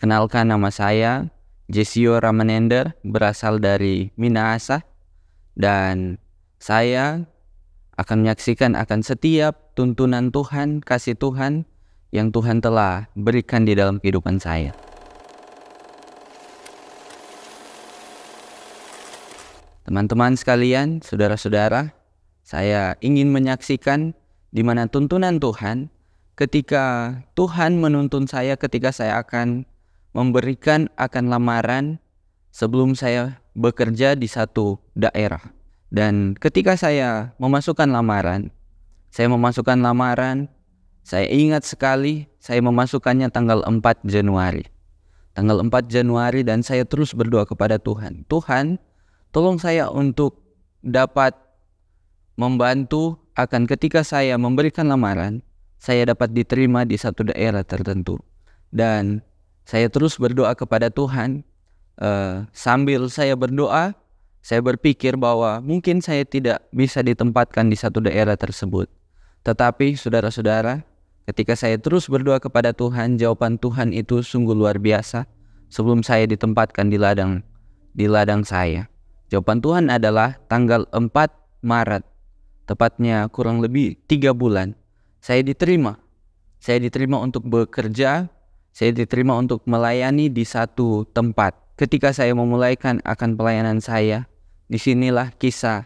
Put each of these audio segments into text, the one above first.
Perkenalkan, nama saya Jesio Ramanender, berasal dari Minahasa, dan saya akan menyaksikan akan setiap tuntunan Tuhan, kasih Tuhan yang Tuhan telah berikan di dalam kehidupan saya. Teman-teman sekalian, saudara-saudara, saya ingin menyaksikan di mana tuntunan Tuhan ketika Tuhan menuntun saya ketika saya akan memberikan akan lamaran sebelum saya bekerja di satu daerah. Dan ketika saya memasukkan lamaran, saya ingat sekali saya memasukkannya tanggal 4 Januari. Tanggal 4 Januari dan saya terus berdoa kepada Tuhan. Tuhan, tolong saya untuk dapat membantu akan ketika saya memberikan lamaran, saya dapat diterima di satu daerah tertentu. Dan saya terus berdoa kepada Tuhan. Sambil saya berdoa, saya berpikir bahwa mungkin saya tidak bisa ditempatkan di satu daerah tersebut. Tetapi saudara-saudara, ketika saya terus berdoa kepada Tuhan, jawaban Tuhan itu sungguh luar biasa. Sebelum saya ditempatkan di ladang saya, jawaban Tuhan adalah tanggal 4 Maret, tepatnya kurang lebih 3 bulan. Saya diterima untuk bekerja, saya diterima untuk melayani di satu tempat. Ketika saya memulaikan akan pelayanan saya, disinilah kisah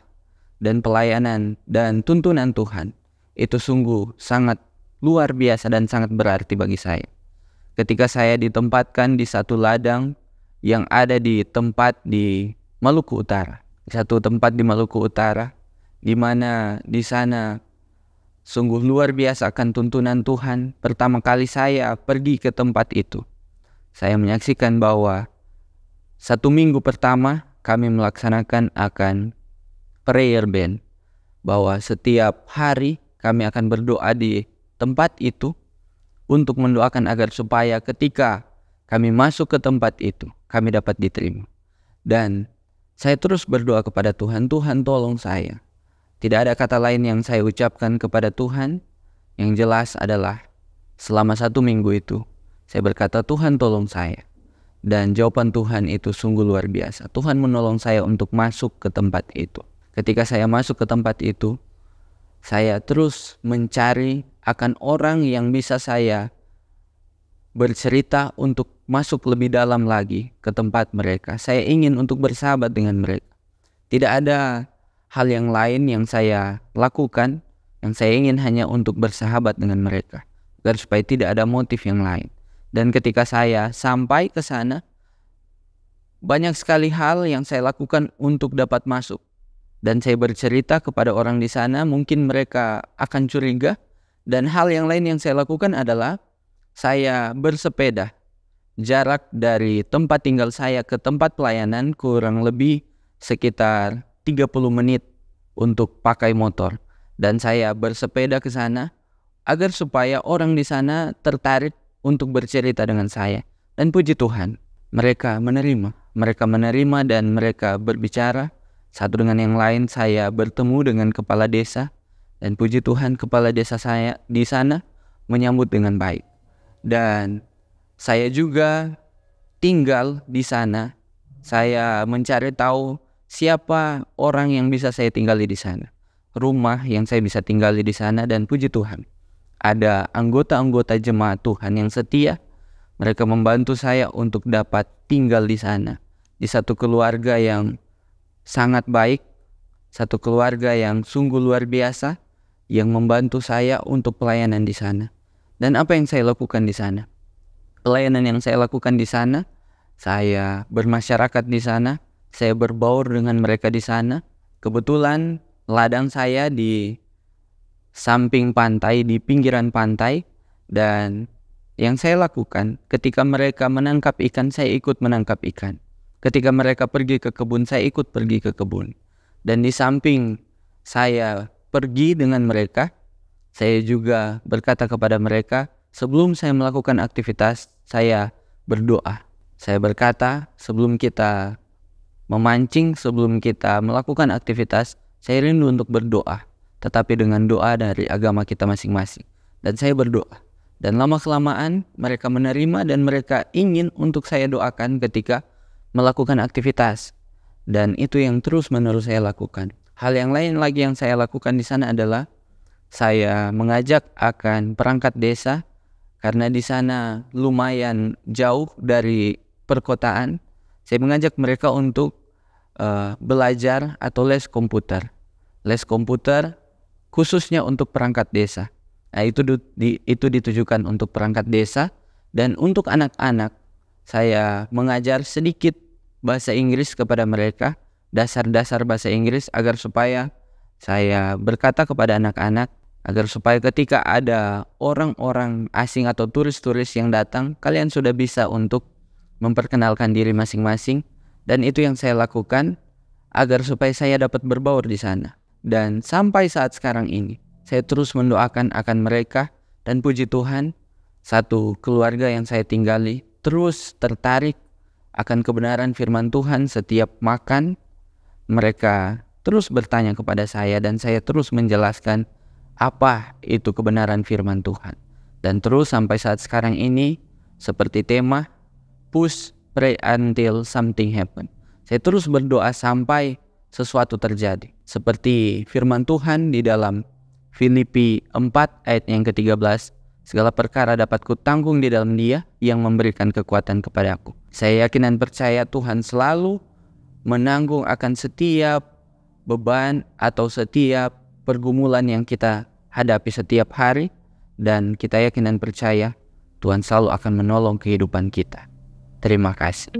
dan pelayanan dan tuntunan Tuhan itu sungguh sangat luar biasa dan sangat berarti bagi saya. Ketika saya ditempatkan di satu ladang yang ada di tempat di Maluku Utara, satu tempat di Maluku Utara, di mana di sana sungguh luar biasa akan tuntunan Tuhan. Pertama kali saya pergi ke tempat itu, saya menyaksikan bahwa 1 minggu pertama kami melaksanakan akan prayer band, bahwa setiap hari kami akan berdoa di tempat itu untuk mendoakan agar supaya ketika kami masuk ke tempat itu, kami dapat diterima. Dan saya terus berdoa kepada Tuhan, Tuhan tolong saya. Tidak ada kata lain yang saya ucapkan kepada Tuhan. Yang jelas adalah selama 1 minggu itu saya berkata, Tuhan tolong saya. Dan jawaban Tuhan itu sungguh luar biasa. Tuhan menolong saya untuk masuk ke tempat itu. Ketika saya masuk ke tempat itu, saya terus mencari akan orang yang bisa saya bercerita untuk masuk lebih dalam lagi ke tempat mereka. Saya ingin untuk bersahabat dengan mereka. Tidak ada hal yang lain yang saya lakukan, yang saya ingin hanya untuk bersahabat dengan mereka, agar supaya tidak ada motif yang lain. Dan ketika saya sampai ke sana, banyak sekali hal yang saya lakukan untuk dapat masuk. Dan saya bercerita kepada orang di sana, mungkin mereka akan curiga. Dan hal yang lain yang saya lakukan adalah saya bersepeda. Jarak dari tempat tinggal saya ke tempat pelayanan kurang lebih sekitar 30 menit untuk pakai motor. Dan saya bersepeda ke sana agar supaya orang di sana tertarik untuk bercerita dengan saya. Dan puji Tuhan, mereka menerima dan mereka berbicara satu dengan yang lain. Saya bertemu dengan kepala desa dan puji Tuhan, kepala desa saya di sana menyambut dengan baik. Dan saya juga tinggal di sana. Saya mencari tahu siapa orang yang bisa saya tinggali di sana, rumah yang saya bisa tinggali di sana. Dan puji Tuhan, ada anggota-anggota jemaat Tuhan yang setia. Mereka membantu saya untuk dapat tinggal di sana, di satu keluarga yang sangat baik, satu keluarga yang sungguh luar biasa, yang membantu saya untuk pelayanan di sana. Dan apa yang saya lakukan di sana? Pelayanan yang saya lakukan di sana, saya bermasyarakat di sana, saya berbaur dengan mereka di sana. Kebetulan ladang saya di samping pantai, di pinggiran pantai. Dan yang saya lakukan, ketika mereka menangkap ikan, saya ikut menangkap ikan. Ketika mereka pergi ke kebun, saya ikut pergi ke kebun. Dan di samping saya pergi dengan mereka, saya juga berkata kepada mereka, sebelum saya melakukan aktivitas, saya berdoa. Saya berkata, sebelum kita memancing, sebelum kita melakukan aktivitas, saya rindu untuk berdoa, tetapi dengan doa dari agama kita masing-masing. Dan saya berdoa. Dan lama-kelamaan mereka menerima dan mereka ingin untuk saya doakan ketika melakukan aktivitas. Dan itu yang terus-menerus saya lakukan. Hal yang lain lagi yang saya lakukan di sana adalah saya mengajak akan perangkat desa, karena di sana lumayan jauh dari perkotaan. Saya mengajak mereka untuk belajar atau les komputer. Les komputer khususnya untuk perangkat desa. Nah, itu ditujukan untuk perangkat desa. Dan untuk anak-anak, saya mengajar sedikit bahasa Inggris kepada mereka, dasar-dasar bahasa Inggris, agar supaya saya berkata kepada anak-anak, agar supaya ketika ada orang-orang asing atau turis-turis yang datang, kalian sudah bisa untuk memperkenalkan diri masing-masing. Dan itu yang saya lakukan agar supaya saya dapat berbaur di sana. Dan sampai saat sekarang ini, saya terus mendoakan akan mereka. Dan puji Tuhan, satu keluarga yang saya tinggali terus tertarik akan kebenaran firman Tuhan. Setiap makan, mereka terus bertanya kepada saya dan saya terus menjelaskan apa itu kebenaran firman Tuhan. Dan terus sampai saat sekarang ini, seperti tema push, pray until something happen. Saya terus berdoa sampai sesuatu terjadi. Seperti firman Tuhan di dalam Filipi 4 ayat yang ke-13, segala perkara dapat kutanggung di dalam Dia yang memberikan kekuatan kepadaku. Saya yakin dan percaya Tuhan selalu menanggung akan setiap beban atau setiap pergumulan yang kita hadapi setiap hari. Dan kita yakin dan percaya Tuhan selalu akan menolong kehidupan kita. Terima kasih.